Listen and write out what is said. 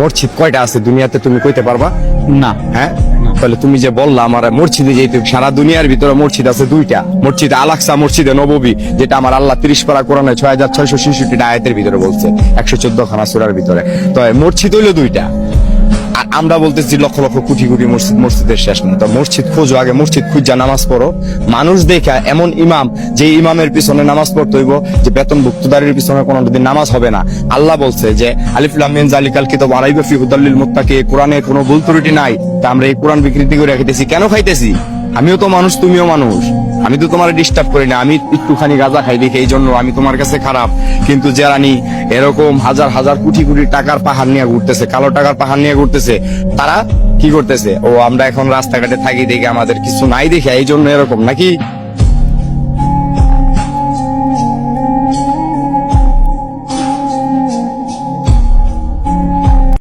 মসজিদ কয়টা আছে দুনিয়াতে তুমি কইতে পারবা? না। হ্যাঁ, তাহলে তুমি যে বললা আমার মসজিদে যেতে, সারা দুনিয়ার ভিতরে মসজিদ আছে দুইটা, মসজিদ আল-আকসা, মসজিদে নববী, যেটা আমার আল্লাহ 30 পারা কোরআনে 6666 আয়াতের ভিতরে বলছে, 114 খানা সূরার ভিতরে। তো মসজিদ হইলো দুইটা, আর আমরা বলতেছি লক্ষ লক্ষ কোটি কোটি মসজিদ, মসজিদের শেষ নেই। তো মসজিদ খোঁজো, আগে মসজিদ খুঁজা নামাজ পড়ো, মানুষ দেখা এমন ইমাম, যে ইমামের পিছনে নামাজ পড়তে হইব, যে বেতনভুক্তদারির পিছনে কোনোদিন নামাজ হবে না। আল্লাহ বলছে যে আলিফ লাম মিম যালিকাল কিতাব লা রাইবা ফিহি হুদাল লিল মুত্তাকিন, কোরআনে কোনো ভুল ত্রুটি নাই। তা আমরা এই কোরআন বিকৃতি করে খাইতেছি কেন? খাইতেছি, আমিও তো মানুষ, তুমিও মানুষ, আমি তো তোমার ডিস্টার্ব করি না, আমি একটুখানি গাঁজা খাই দেখি এই জন্য আমি তোমার কাছে খারাপ। কিন্তু যারা এরকম হাজার হাজার কোটি কোটি টাকার পাহাড় নিয়ে ঘুরতেছে, কালো টাকার পাহাড় নিয়ে ঘুরতেছে, তারা কি করতেছে? ও আমরা এখন রাস্তাঘাটে থাকি দেখে আমাদের কিছু নাই দেখে এই জন্য এরকম নাকি?